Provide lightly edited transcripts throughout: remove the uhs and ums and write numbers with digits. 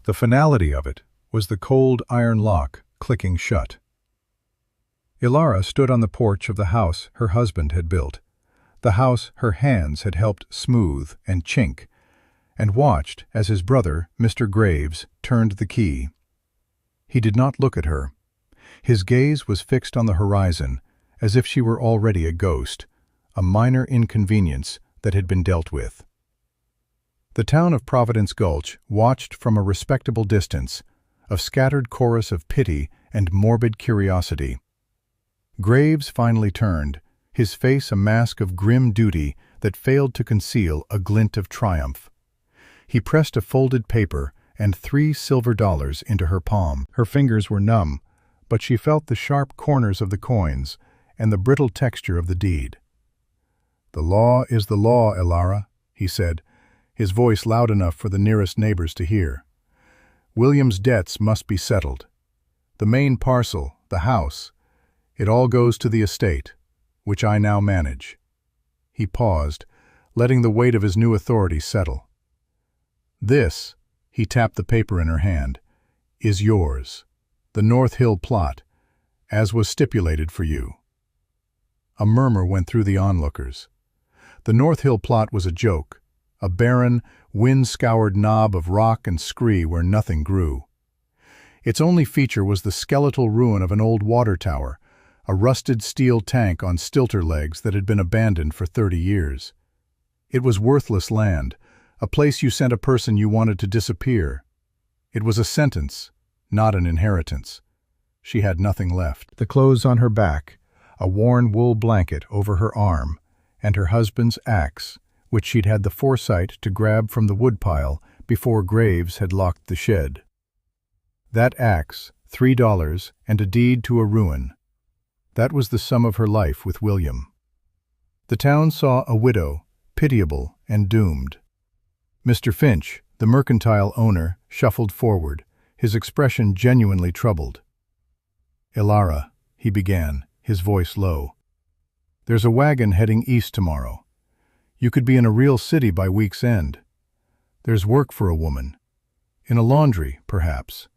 The finality of it was the cold iron lock clicking shut. Ilara stood on the porch of the house her husband had built, the house her hands had helped smooth and chink, and watched as his brother, Mr. Graves, turned the key. He did not look at her. His gaze was fixed on the horizon, as if she were already a ghost, a minor inconvenience that had been dealt with. The town of Providence Gulch watched from a respectable distance, a scattered chorus of pity and morbid curiosity. Graves finally turned, his face a mask of grim duty that failed to conceal a glint of triumph. He pressed a folded paper and $3 silver into her palm. Her fingers were numb, but she felt the sharp corners of the coins and the brittle texture of the deed. "The law is the law, Ilara," he said, his voice loud enough for the nearest neighbors to hear. "William's debts must be settled. The main parcel, the house, it all goes to the estate, which I now manage." He paused, letting the weight of his new authority settle. "This," he tapped the paper in her hand, "is yours, the North Hill plot, as was stipulated for you." A murmur went through the onlookers. The North Hill plot was a joke, a barren, wind-scoured knob of rock and scree where nothing grew. Its only feature was the skeletal ruin of an old water tower, a rusted steel tank on stilter legs that had been abandoned for 30 years. It was worthless land, a place you sent a person you wanted to disappear. It was a sentence, not an inheritance. She had nothing left. The clothes on her back, a worn wool blanket over her arm, and her husband's axe, which she'd had the foresight to grab from the woodpile before Graves had locked the shed. That axe, $3, and a deed to a ruin. That was the sum of her life with William. The town saw a widow, pitiable and doomed. Mr. Finch, the mercantile owner, shuffled forward, his expression genuinely troubled. "Ilara," he began, his voice low, "there's a wagon heading east tomorrow. You could be in a real city by week's end. There's work for a woman. In a laundry, perhaps.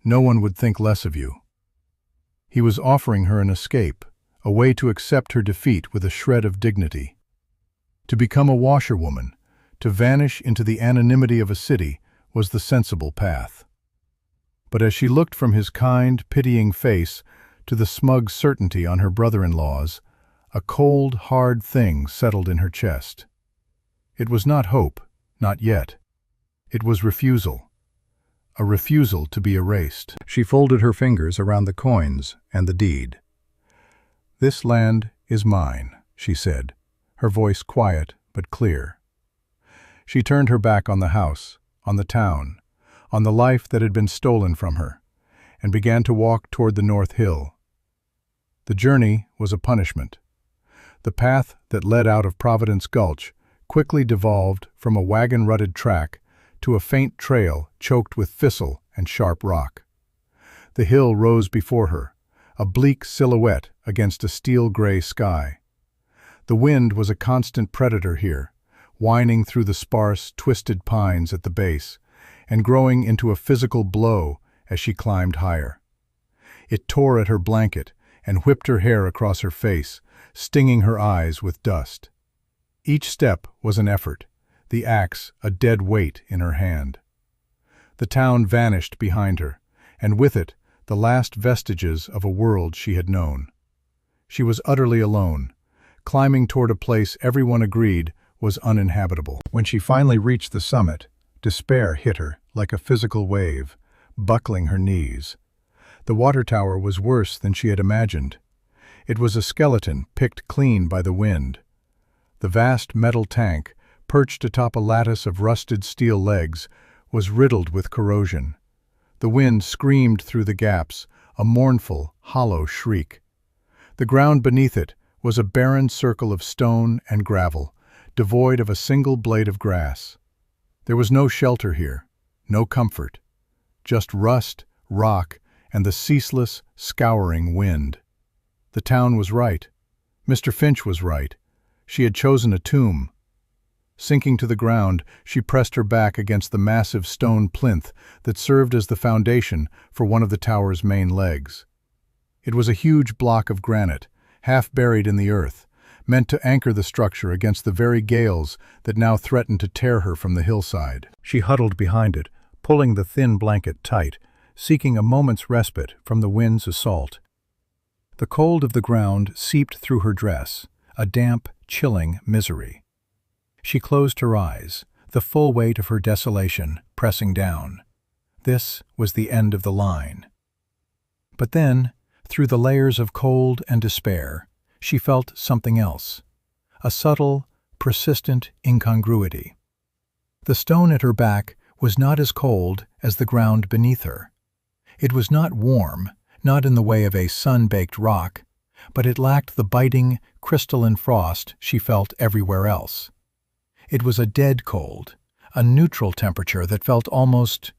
No one would think less of you." He was offering her an escape, a way to accept her defeat with a shred of dignity. To become a washerwoman, to vanish into the anonymity of a city, was the sensible path. But as she looked from his kind, pitying face to the smug certainty on her brother-in-law's, a cold, hard thing settled in her chest. It was not hope, not yet. It was refusal. A refusal to be erased. She folded her fingers around the coins and the deed. "This land is mine," she said, her voice quiet but clear. She turned her back on the house, on the town, on the life that had been stolen from her, and began to walk toward the North Hill. The journey was a punishment. The path that led out of Providence Gulch quickly devolved from a wagon-rutted track to a faint trail choked with thistle and sharp rock. The hill rose before her, a bleak silhouette against a steel-gray sky. The wind was a constant predator here, whining through the sparse, twisted pines at the base, and growing into a physical blow as she climbed higher. It tore at her blanket and whipped her hair across her face, stinging her eyes with dust. Each step was an effort, the axe a dead weight in her hand. The town vanished behind her, and with it the last vestiges of a world she had known. She was utterly alone, climbing toward a place everyone agreed was uninhabitable. When she finally reached the summit, despair hit her like a physical wave, buckling her knees. The water tower was worse than she had imagined. It was a skeleton picked clean by the wind. The vast metal tank, perched atop a lattice of rusted steel legs, was riddled with corrosion. The wind screamed through the gaps, a mournful, hollow shriek. The ground beneath it was a barren circle of stone and gravel, devoid of a single blade of grass. There was no shelter here, no comfort, just rust, rock, and the ceaseless, scouring wind. The town was right. Mr. Finch was right. She had chosen a tomb. Sinking to the ground, she pressed her back against the massive stone plinth that served as the foundation for one of the tower's main legs. It was a huge block of granite, half buried in the earth, meant to anchor the structure against the very gales that now threatened to tear her from the hillside. She huddled behind it, pulling the thin blanket tight, seeking a moment's respite from the wind's assault. The cold of the ground seeped through her dress, a damp, chilling misery. She closed her eyes, the full weight of her desolation pressing down. This was the end of the line. But then, through the layers of cold and despair, she felt something else, a subtle, persistent incongruity. The stone at her back was not as cold as the ground beneath her. It was not warm, not in the way of a sun-baked rock, but it lacked the biting, crystalline frost she felt everywhere else. It was a dead cold, a neutral temperature that felt almost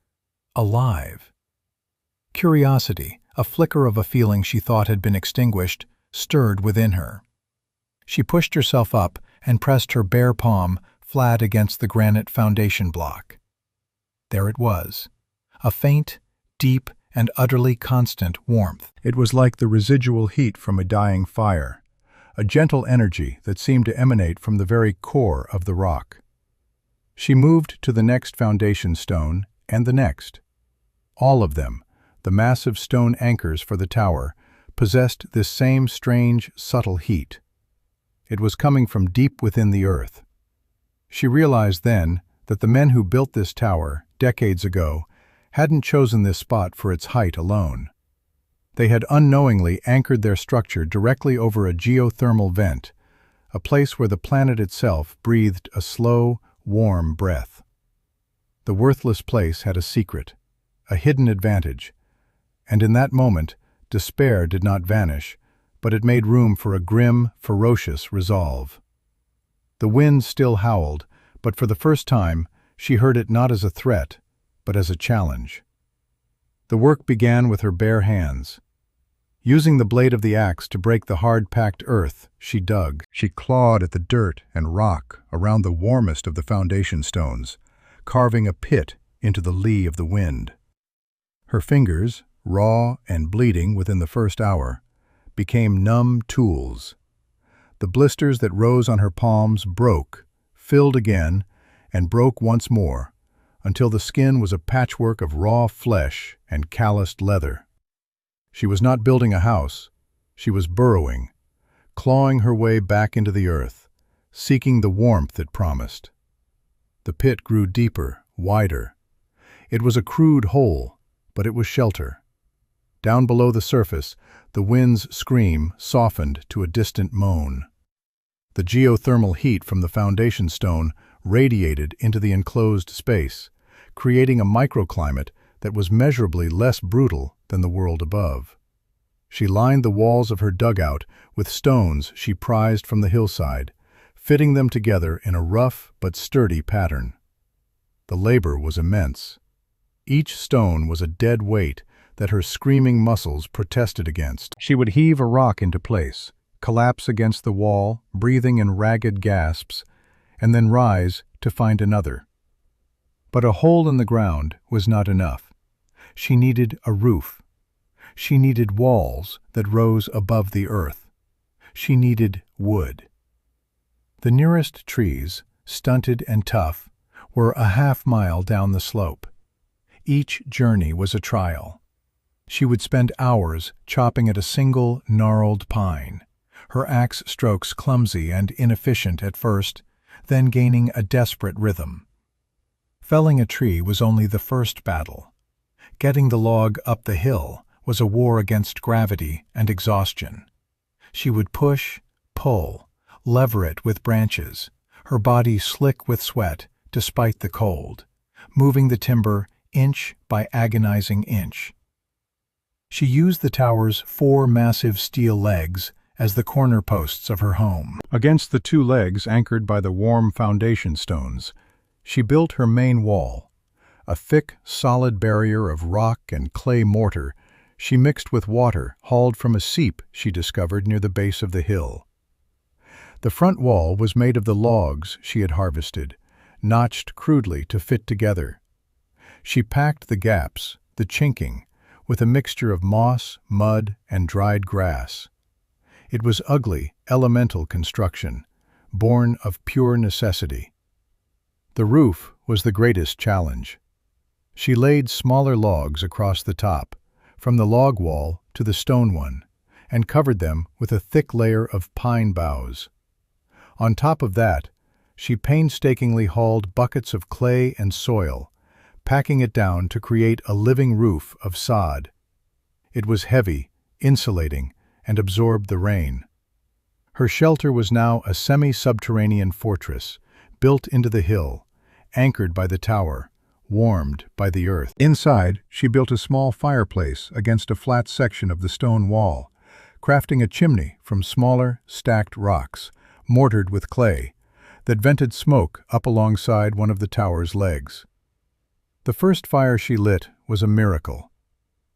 alive. Curiosity, a flicker of a feeling she thought had been extinguished, stirred within her. She pushed herself up and pressed her bare palm flat against the granite foundation block. There it was, a faint, deep, and utterly constant warmth. It was like the residual heat from a dying fire, a gentle energy that seemed to emanate from the very core of the rock. She moved to the next foundation stone and the next. All of them, the massive stone anchors for the tower, possessed this same strange, subtle heat. It was coming from deep within the earth. She realized then that the men who built this tower, decades ago, hadn't chosen this spot for its height alone. They had unknowingly anchored their structure directly over a geothermal vent, a place where the planet itself breathed a slow, warm breath. The worthless place had a secret, a hidden advantage, and in that moment, despair did not vanish, but it made room for a grim, ferocious resolve. The wind still howled, but for the first time, she heard it not as a threat, but as a challenge. The work began with her bare hands. Using the blade of the axe to break the hard-packed earth, she dug. She clawed at the dirt and rock around the warmest of the foundation stones, carving a pit into the lee of the wind. Her fingers, raw and bleeding within the first hour, became numb tools. The blisters that rose on her palms broke, filled again, and broke once more, until the skin was a patchwork of raw flesh and calloused leather. She was not building a house, she was burrowing, clawing her way back into the earth, seeking the warmth it promised. The pit grew deeper, wider. It was a crude hole, but it was shelter. Down below the surface, the wind's scream softened to a distant moan. The geothermal heat from the foundation stone radiated into the enclosed space, creating a microclimate that was measurably less brutal than the world above. She lined the walls of her dugout with stones she prized from the hillside, fitting them together in a rough but sturdy pattern. The labor was immense. Each stone was a dead weight that her screaming muscles protested against. She would heave a rock into place, collapse against the wall, breathing in ragged gasps, and then rise to find another. But a hole in the ground was not enough. She needed a roof. She needed walls that rose above the earth. She needed wood. The nearest trees, stunted and tough, were a half-mile down the slope. Each journey was a trial. She would spend hours chopping at a single gnarled pine, her axe strokes clumsy and inefficient at first, then gaining a desperate rhythm. Felling a tree was only the first battle. Getting the log up the hill was a war against gravity and exhaustion. She would push, pull, lever it with branches, her body slick with sweat despite the cold, moving the timber inch by agonizing inch. She used the tower's 4 massive steel legs as the corner posts of her home. Against the 2 legs anchored by the warm foundation stones, she built her main wall, a thick, solid barrier of rock and clay mortar she mixed with water hauled from a seep she discovered near the base of the hill. The front wall was made of the logs she had harvested, notched crudely to fit together. She packed the gaps, the chinking, with a mixture of moss, mud, and dried grass. It was ugly, elemental construction, born of pure necessity. The roof was the greatest challenge. She laid smaller logs across the top, from the log wall to the stone one, and covered them with a thick layer of pine boughs. On top of that, she painstakingly hauled buckets of clay and soil, packing it down to create a living roof of sod. It was heavy, insulating, and absorbed the rain. Her shelter was now a semi-subterranean fortress, built into the hill, anchored by the tower, warmed by the earth. Inside, she built a small fireplace against a flat section of the stone wall, crafting a chimney from smaller, stacked rocks, mortared with clay, that vented smoke up alongside one of the tower's legs. The first fire she lit was a miracle.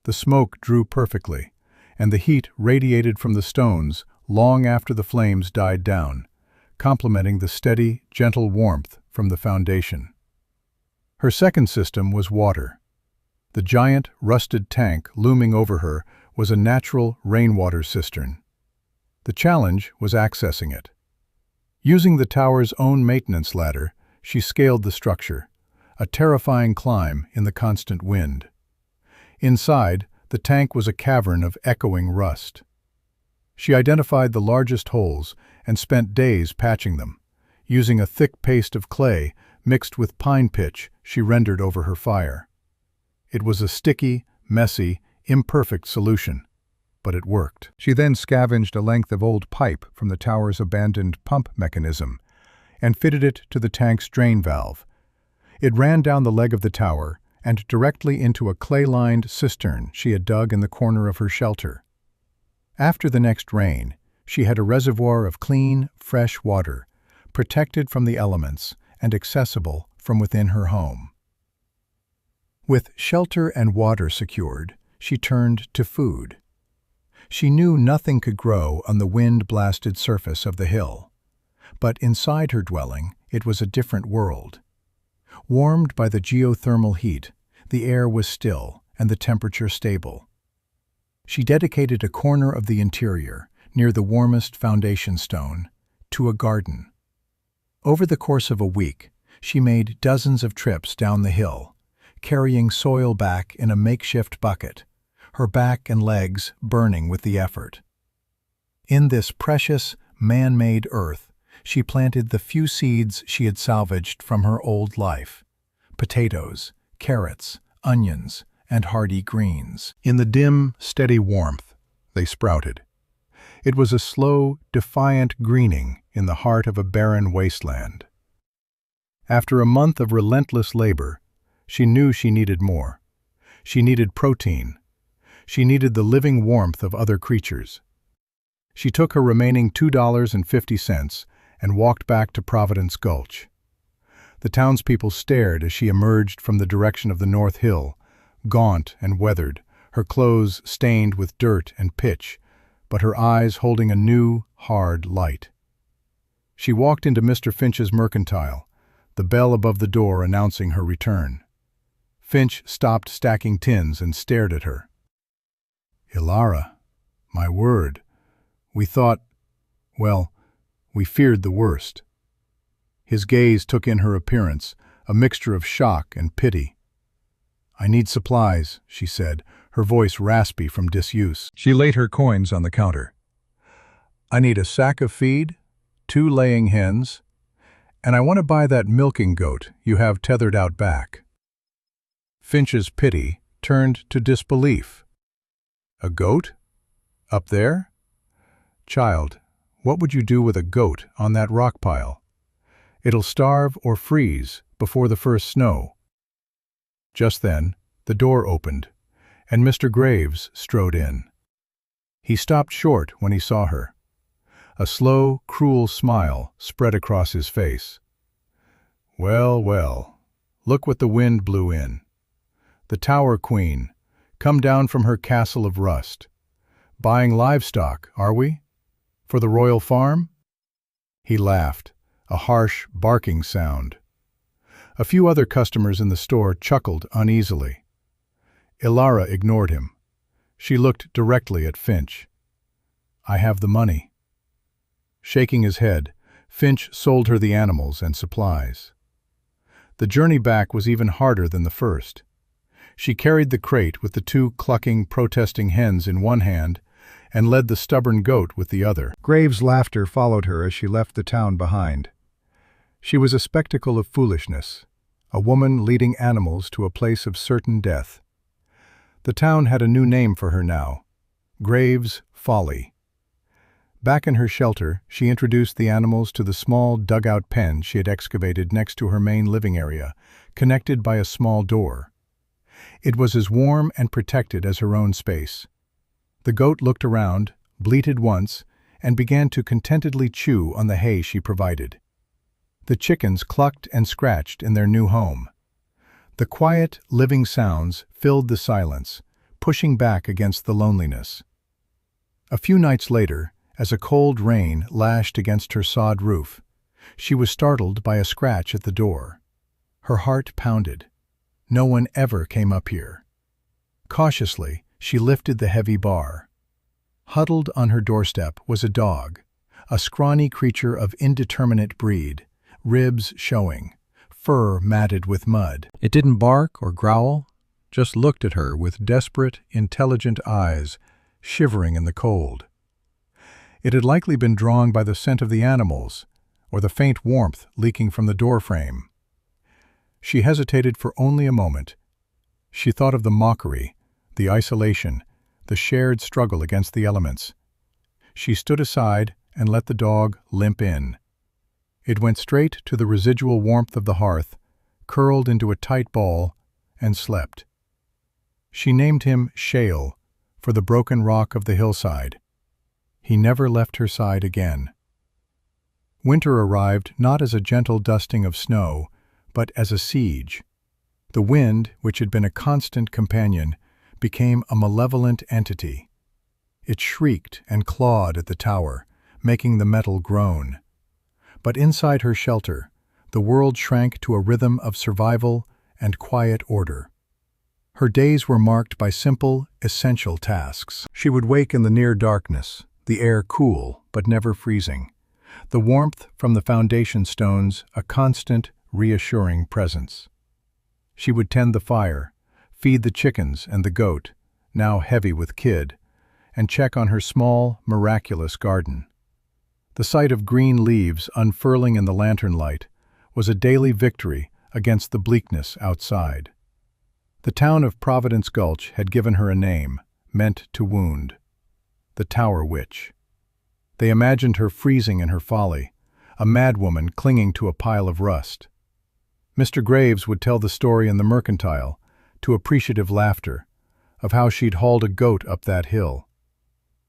The smoke drew perfectly, and the heat radiated from the stones long after the flames died down, complementing the steady, gentle warmth from the foundation. Her second system was water. The giant, rusted tank looming over her was a natural rainwater cistern. The challenge was accessing it. Using the tower's own maintenance ladder, she scaled the structure, a terrifying climb in the constant wind. Inside, the tank was a cavern of echoing rust. She identified the largest holes and spent days patching them, using a thick paste of clay mixed with pine pitch she rendered over her fire. It was a sticky, messy, imperfect solution, but it worked. She then scavenged a length of old pipe from the tower's abandoned pump mechanism and fitted it to the tank's drain valve. It ran down the leg of the tower and directly into a clay-lined cistern she had dug in the corner of her shelter. After the next rain, she had a reservoir of clean, fresh water, protected from the elements and accessible from within her home. With shelter and water secured, she turned to food. She knew nothing could grow on the wind-blasted surface of the hill, but inside her dwelling it was a different world. Warmed by the geothermal heat, the air was still and the temperature stable. She dedicated a corner of the interior, near the warmest foundation stone, to a garden. Over the course of a week, she made dozens of trips down the hill, carrying soil back in a makeshift bucket, her back and legs burning with the effort. In this precious, man-made earth, she planted the few seeds she had salvaged from her old life: potatoes, carrots, onions, and hardy greens. In the dim, steady warmth, they sprouted. It was a slow, defiant greening in the heart of a barren wasteland. After a month of relentless labor, she knew she needed more. She needed protein. She needed the living warmth of other creatures. She took her remaining $2.50 and walked back to Providence Gulch. The townspeople stared as she emerged from the direction of the North Hill, gaunt and weathered, her clothes stained with dirt and pitch, but her eyes holding a new, hard light. She walked into Mr. Finch's mercantile, the bell above the door announcing her return. Finch stopped stacking tins and stared at her. "Ilara, my word, we thought, well, we feared the worst." His gaze took in her appearance, a mixture of shock and pity. "I need supplies," she said, her voice raspy from disuse. She laid her coins on the counter. "I need a sack of feed, 2 laying hens, and I want to buy that milking goat you have tethered out back." Finch's pity turned to disbelief. "A goat? Up there? Child, what would you do with a goat on that rock pile? It'll starve or freeze before the first snow." Just then, the door opened, and Mr. Graves strode in. He stopped short when he saw her. A slow, cruel smile spread across his face. "Well, well, look what the wind blew in. The Tower Queen, come down from her castle of rust. Buying livestock, are we? For the royal farm?" He laughed, a harsh, barking sound. A few other customers in the store chuckled uneasily. Ilara ignored him. She looked directly at Finch. "I have the money." Shaking his head, Finch sold her the animals and supplies. The journey back was even harder than the first. She carried the crate with the two clucking, protesting hens in one hand and led the stubborn goat with the other. Graves' laughter followed her as she left the town behind. She was a spectacle of foolishness, a woman leading animals to a place of certain death. The town had a new name for her now: Graves' Folly. Back in her shelter, she introduced the animals to the small dugout pen she had excavated next to her main living area, connected by a small door. It was as warm and protected as her own space. The goat looked around, bleated once, and began to contentedly chew on the hay she provided. The chickens clucked and scratched in their new home. The quiet, living sounds filled the silence, pushing back against the loneliness. A few nights later, as a cold rain lashed against her sod roof, she was startled by a scratch at the door. Her heart pounded. No one ever came up here. Cautiously, she lifted the heavy bar. Huddled on her doorstep was a dog, a scrawny creature of indeterminate breed, ribs showing, fur matted with mud. It didn't bark or growl, just looked at her with desperate, intelligent eyes, shivering in the cold. It had likely been drawn by the scent of the animals, or the faint warmth leaking from the doorframe. She hesitated for only a moment. She thought of the mockery, the isolation, the shared struggle against the elements. She stood aside and let the dog limp in. It went straight to the residual warmth of the hearth, curled into a tight ball, and slept. She named him Shale, for the broken rock of the hillside. He never left her side again. Winter arrived not as a gentle dusting of snow, but as a siege. The wind, which had been a constant companion, became a malevolent entity. It shrieked and clawed at the tower, making the metal groan. But inside her shelter, the world shrank to a rhythm of survival and quiet order. Her days were marked by simple, essential tasks. She would wake in the near darkness, the air cool but never freezing, the warmth from the foundation stones a constant, reassuring presence. She would tend the fire, feed the chickens and the goat, now heavy with kid, and check on her small, miraculous garden. The sight of green leaves unfurling in the lantern light was a daily victory against the bleakness outside. The town of Providence Gulch had given her a name, meant to wound: the Tower Witch. They imagined her freezing in her folly, a madwoman clinging to a pile of rust. Mr. Graves would tell the story in the Mercantile, to appreciative laughter, of how she'd hauled a goat up that hill.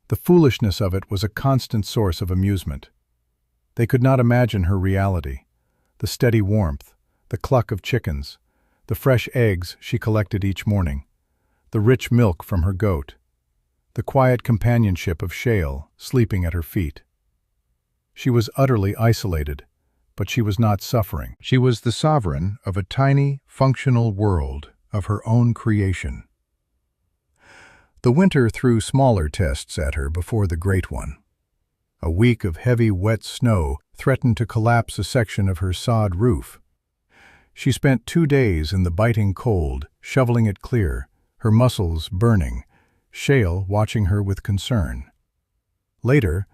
The foolishness of it was a constant source of amusement. They could not imagine her reality: the steady warmth, the cluck of chickens, the fresh eggs she collected each morning, the rich milk from her goat, the quiet companionship of Shale sleeping at her feet. She was utterly isolated, but she was not suffering. She was the sovereign of a tiny, functional world of her own creation. The winter threw smaller tests at her before the great one. A week of heavy, wet snow threatened to collapse a section of her sod roof. She spent 2 days in the biting cold, shoveling it clear, her muscles burning, Shale watching her with concern. Later,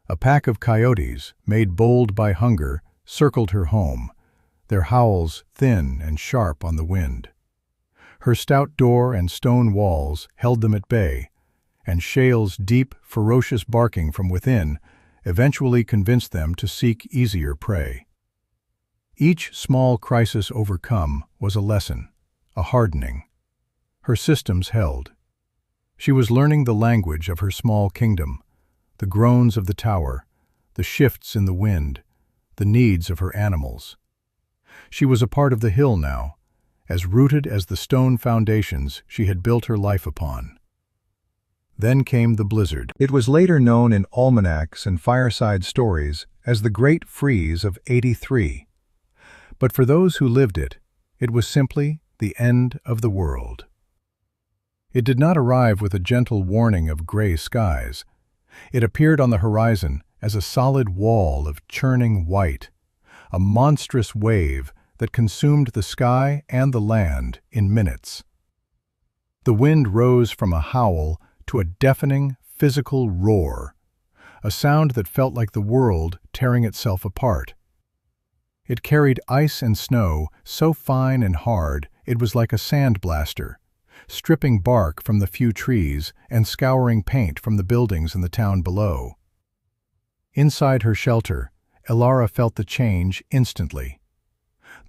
a pack of coyotes, made bold by hunger, circled her home, their howls thin and sharp on the wind. Her stout door and stone walls held them at bay, and Shale's deep, ferocious barking from within eventually convinced them to seek easier prey. Each small crisis overcome was a lesson, a hardening. Her systems held. She was learning the language of her small kingdom, the groans of the tower, the shifts in the wind, the needs of her animals. She was a part of the hill now, as rooted as the stone foundations she had built her life upon. Then came the blizzard. It was later known in almanacs and fireside stories as the Great Freeze of '83. But for those who lived it, it was simply the end of the world. It did not arrive with a gentle warning of gray skies. It appeared on the horizon as a solid wall of churning white, a monstrous wave that consumed the sky and the land in minutes. The wind rose from a howl to a deafening, physical roar, a sound that felt like the world tearing itself apart. It carried ice and snow so fine and hard it was like a sandblaster, stripping bark from the few trees and scouring paint from the buildings in the town below. Inside her shelter, Elara felt the change instantly.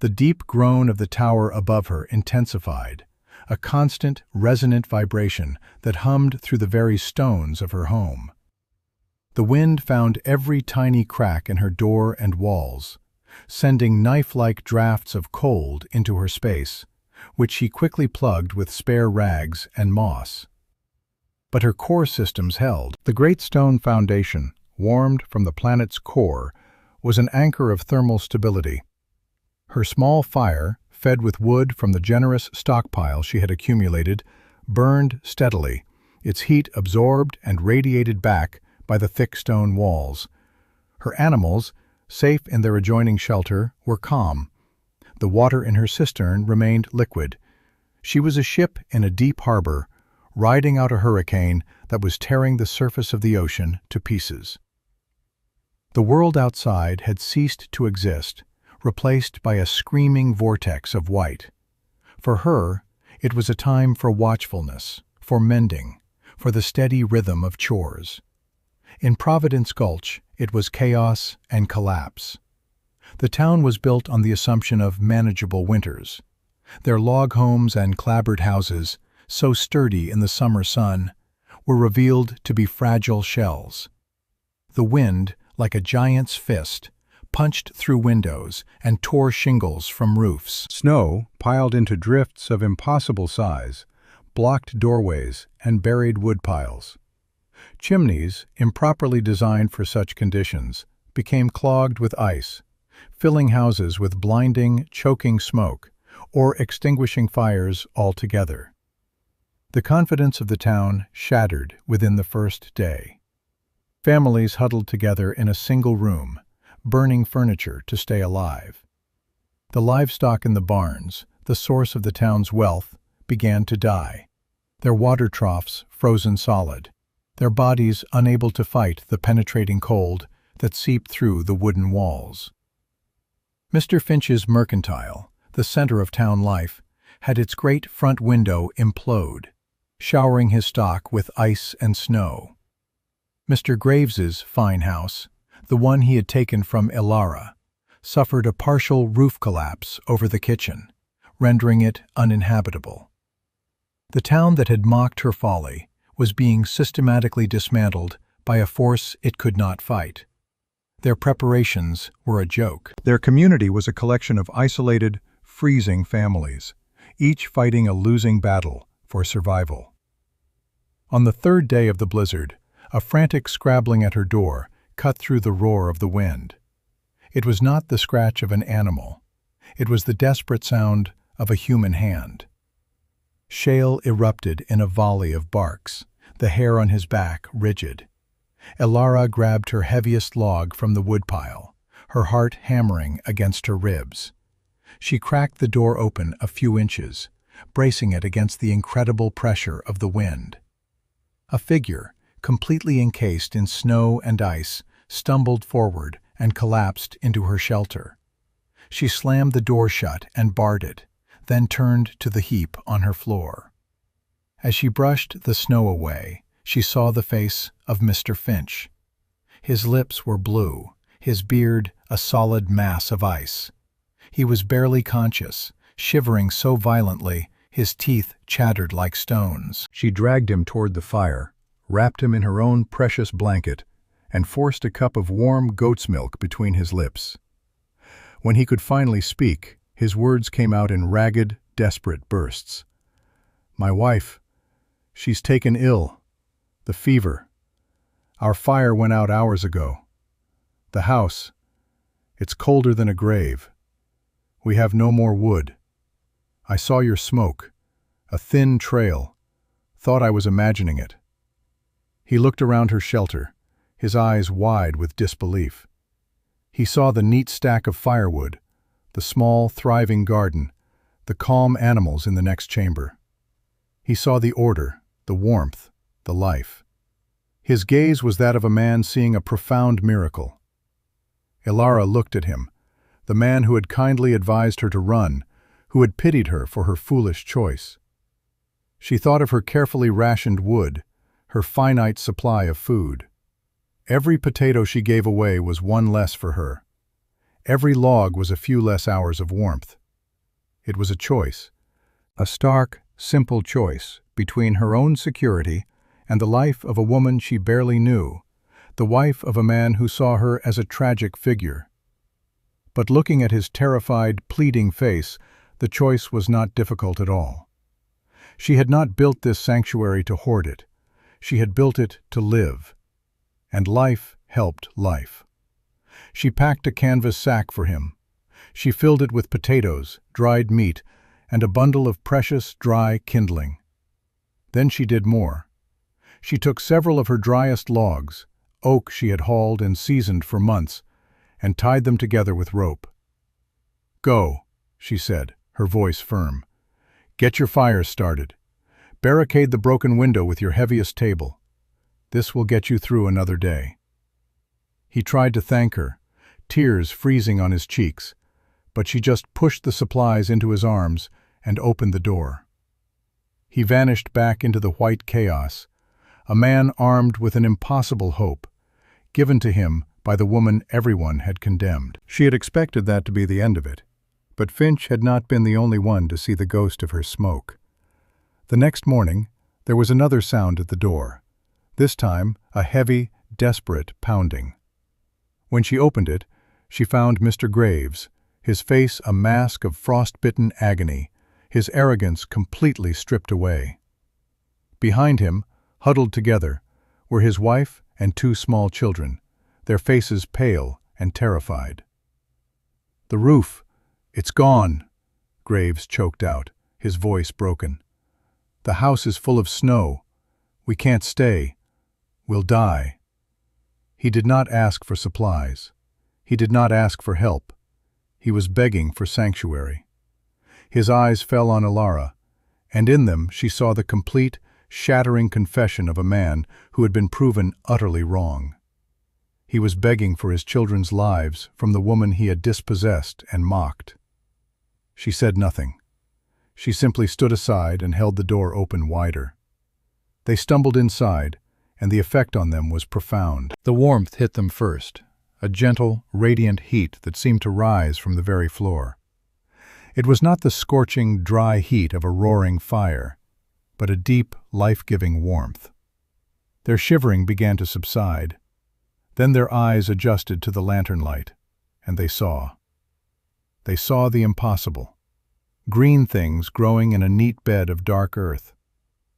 The deep groan of the tower above her intensified, a constant, resonant vibration that hummed through the very stones of her home. The wind found every tiny crack in her door and walls, sending knife-like drafts of cold into her space, which she quickly plugged with spare rags and moss. But her core systems held. The great stone foundation, warmed from the planet's core, was an anchor of thermal stability. Her small fire, fed with wood from the generous stockpile she had accumulated, burned steadily, its heat absorbed and radiated back by the thick stone walls. Her animals, safe in their adjoining shelter, were calm. The water in her cistern remained liquid. She was a ship in a deep harbor, riding out a hurricane that was tearing the surface of the ocean to pieces. The world outside had ceased to exist, replaced by a screaming vortex of white. For her, it was a time for watchfulness, for mending, for the steady rhythm of chores. In Providence Gulch, it was chaos and collapse. The town was built on the assumption of manageable winters. Their log homes and clapboard houses, so sturdy in the summer sun, were revealed to be fragile shells. The wind, like a giant's fist, punched through windows and tore shingles from roofs. Snow, piled into drifts of impossible size, blocked doorways and buried wood piles. Chimneys, improperly designed for such conditions, became clogged with ice, filling houses with blinding, choking smoke, or extinguishing fires altogether. The confidence of the town shattered within the first day. Families huddled together in a single room, burning furniture to stay alive. The livestock in the barns, the source of the town's wealth, began to die, their water troughs frozen solid, their bodies unable to fight the penetrating cold that seeped through the wooden walls. Mr. Finch's mercantile, the center of town life, had its great front window implode, showering his stock with ice and snow. Mr. Graves's fine house, the one he had taken from Elara, suffered a partial roof collapse over the kitchen, rendering it uninhabitable. The town that had mocked her folly was being systematically dismantled by a force it could not fight. Their preparations were a joke. Their community was a collection of isolated, freezing families, each fighting a losing battle for survival. On the third day of the blizzard, a frantic scrabbling at her door cut through the roar of the wind. It was not the scratch of an animal. It was the desperate sound of a human hand. Shale erupted in a volley of barks, the hair on his back rigid. Elara grabbed her heaviest log from the woodpile, her heart hammering against her ribs. She cracked the door open a few inches, bracing it against the incredible pressure of the wind. A figure, completely encased in snow and ice, stumbled forward and collapsed into her shelter. She slammed the door shut and barred it, then turned to the heap on her floor. As she brushed the snow away, she saw the face of Mr. Finch. His lips were blue, his beard a solid mass of ice. He was barely conscious, shivering so violently his teeth chattered like stones. She dragged him toward the fire, wrapped him in her own precious blanket, and forced a cup of warm goat's milk between his lips. When he could finally speak, his words came out in ragged, desperate bursts. "My wife, she's taken ill. The fever. Our fire went out hours ago. "The house. It's colder than a grave. We have no more wood. I saw your smoke. A thin trail. Thought I was imagining it." He looked around her shelter, his eyes wide with disbelief. He saw the neat stack of firewood, the small, thriving garden, the calm animals in the next chamber. He saw the order, the warmth, the life. His gaze was that of a man seeing a profound miracle. Ilara looked at him, the man who had kindly advised her to run, who had pitied her for her foolish choice. She thought of her carefully rationed wood, her finite supply of food. Every potato she gave away was one less for her. Every log was a few less hours of warmth. It was a choice, a stark, simple choice between her own security and the life of a woman she barely knew, the wife of a man who saw her as a tragic figure. But looking at his terrified, pleading face, the choice was not difficult at all. She had not built this sanctuary to hoard it. She had built it to live. And life helped life. She packed a canvas sack for him. She filled it with potatoes, dried meat, and a bundle of precious, dry kindling. Then she did more. She took several of her driest logs, oak she had hauled and seasoned for months, and tied them together with rope. "Go," she said, her voice firm. "Get your fires started. Barricade the broken window with your heaviest table. This will get you through another day." He tried to thank her, tears freezing on his cheeks, but she just pushed the supplies into his arms and opened the door. He vanished back into the white chaos, a man armed with an impossible hope, given to him by the woman everyone had condemned. She had expected that to be the end of it, but Finch had not been the only one to see the ghost of her smoke. The next morning, there was another sound at the door, this time a heavy, desperate pounding. When she opened it, she found Mr. Graves, his face a mask of frost-bitten agony, his arrogance completely stripped away. Behind him, huddled together, were his wife and two small children, their faces pale and terrified. "The roof, it's gone," Graves choked out, his voice broken. "The house is full of snow. We can't stay. We'll die." He did not ask for supplies. He did not ask for help. He was begging for sanctuary. His eyes fell on Ilara, and in them she saw the complete, shattering confession of a man who had been proven utterly wrong. He was begging for his children's lives from the woman he had dispossessed and mocked. She said nothing. She simply stood aside and held the door open wider. They stumbled inside, and the effect on them was profound. The warmth hit them first, a gentle, radiant heat that seemed to rise from the very floor. It was not the scorching, dry heat of a roaring fire, but a deep, life-giving warmth. Their shivering began to subside. Then their eyes adjusted to the lantern light, and they saw. They saw the impossible. Green things growing in a neat bed of dark earth.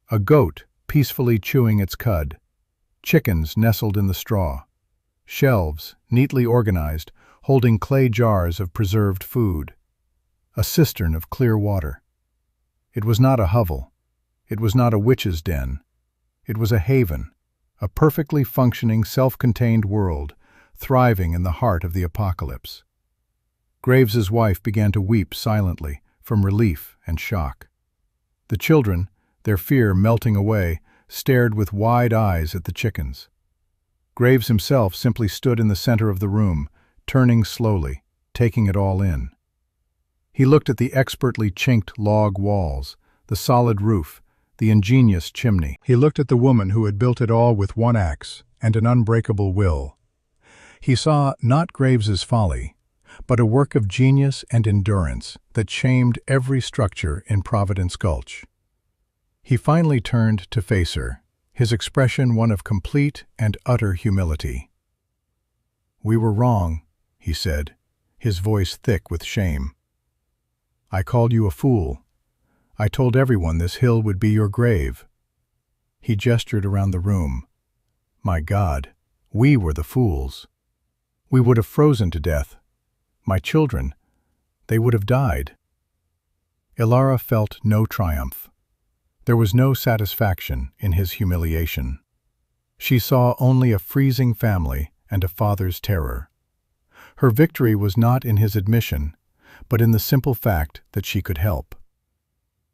A goat peacefully chewing its cud. Chickens nestled in the straw. Shelves, neatly organized, holding clay jars of preserved food. A cistern of clear water. It was not a hovel. It was not a witch's den. It was a haven, a perfectly functioning, self-contained world, thriving in the heart of the apocalypse. Graves's wife began to weep silently, from relief and shock. The children, their fear melting away, stared with wide eyes at the chickens. Graves himself simply stood in the center of the room, turning slowly, taking it all in. He looked at the expertly chinked log walls, the solid roof, the ingenious chimney. He looked at the woman who had built it all with one axe and an unbreakable will. He saw not Graves's folly, but a work of genius and endurance that shamed every structure in Providence Gulch. He finally turned to face her, his expression one of complete and utter humility. "We were wrong," he said, his voice thick with shame. "I called you a fool. I told everyone this hill would be your grave." He gestured around the room. "My God, we were the fools." We would have frozen to death. My children, they would have died. Ilara felt no triumph. There was no satisfaction in his humiliation. She saw only a freezing family and a father's terror. Her victory was not in his admission, but in the simple fact that she could help.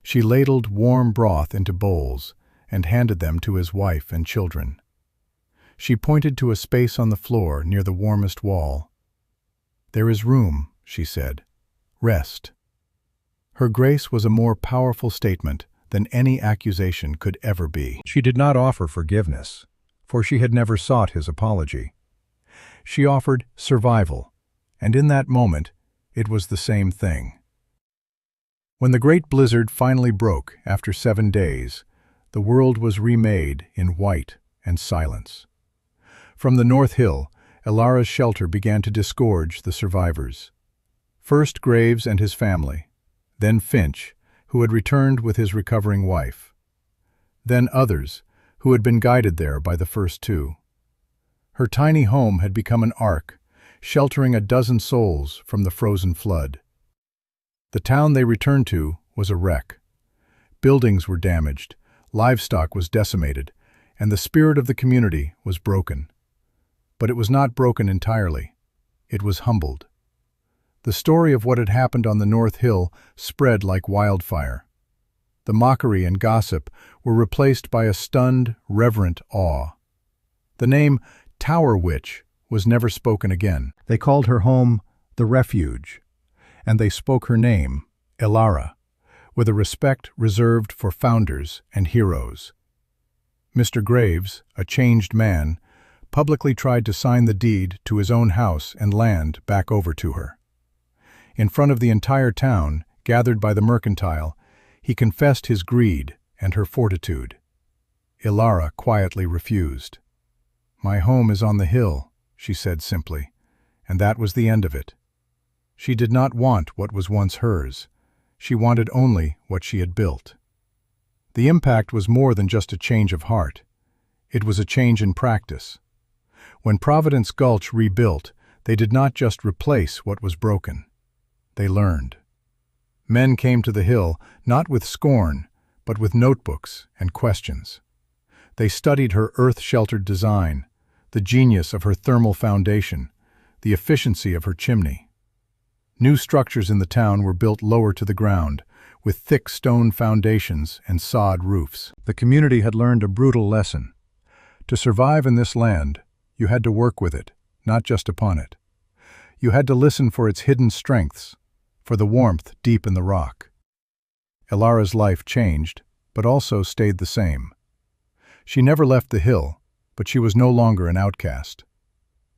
She ladled warm broth into bowls and handed them to his wife and children. She pointed to a space on the floor near the warmest wall. "There is room," she said. "Rest." Her grace was a more powerful statement than any accusation could ever be. She did not offer forgiveness, for she had never sought his apology. She offered survival, and in that moment, it was the same thing. When the great blizzard finally broke after 7 days, the world was remade in white and silence. From the North Hill, Ilara's shelter began to disgorge the survivors. First Graves and his family, then Finch, who had returned with his recovering wife. Then others, who had been guided there by the first two. Her tiny home had become an ark, sheltering a dozen souls from the frozen flood. The town they returned to was a wreck. Buildings were damaged, livestock was decimated, and the spirit of the community was broken. But it was not broken entirely. It was humbled. The story of what had happened on the North Hill spread like wildfire. The mockery and gossip were replaced by a stunned, reverent awe. The name Tower Witch was never spoken again. They called her home the Refuge, and they spoke her name, Ilara, with a respect reserved for founders and heroes. Mr. Graves, a changed man, publicly tried to sign the deed to his own house and land back over to her. In front of the entire town, gathered by the mercantile, he confessed his greed and her fortitude. Ilara quietly refused. "My home is on the hill," she said simply, and that was the end of it. She did not want what was once hers. She wanted only what she had built. The impact was more than just a change of heart. It was a change in practice. When Providence Gulch rebuilt, they did not just replace what was broken. They learned. Men came to the hill not with scorn, but with notebooks and questions. They studied her earth-sheltered design, the genius of her thermal foundation, the efficiency of her chimney. New structures in the town were built lower to the ground, with thick stone foundations and sod roofs. The community had learned a brutal lesson. To survive in this land, you had to work with it, not just upon it. You had to listen for its hidden strengths, for the warmth deep in the rock. Ilara's life changed, but also stayed the same. She never left the hill, but she was no longer an outcast.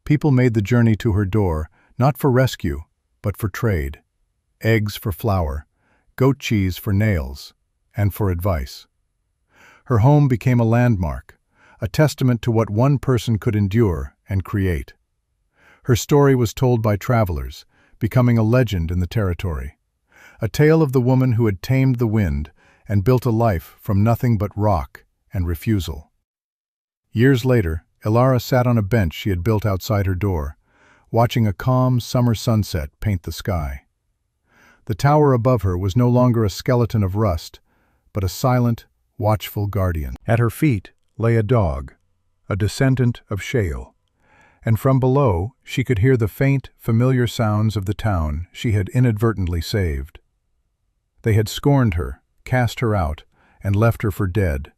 People made the journey to her door, not for rescue, but for trade. Eggs for flour, goat cheese for nails, and for advice. Her home became a landmark, a testament to what one person could endure and create. Her story was told by travelers, becoming a legend in the territory. A tale of the woman who had tamed the wind and built a life from nothing but rock and refusal. Years later, Ilara sat on a bench she had built outside her door, watching a calm summer sunset paint the sky. The tower above her was no longer a skeleton of rust, but a silent, watchful guardian. At her feet lay a dog, a descendant of Sheol, and from below she could hear the faint, familiar sounds of the town she had inadvertently saved. They had scorned her, cast her out, and left her for dead.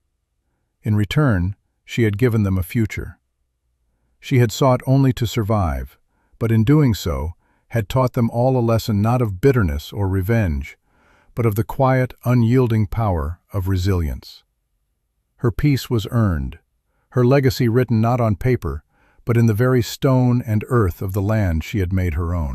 In return, she had given them a future. She had sought only to survive, but in doing so, had taught them all a lesson not of bitterness or revenge, but of the quiet, unyielding power of resilience. Her peace was earned, her legacy written not on paper, but in the very stone and earth of the land she had made her own.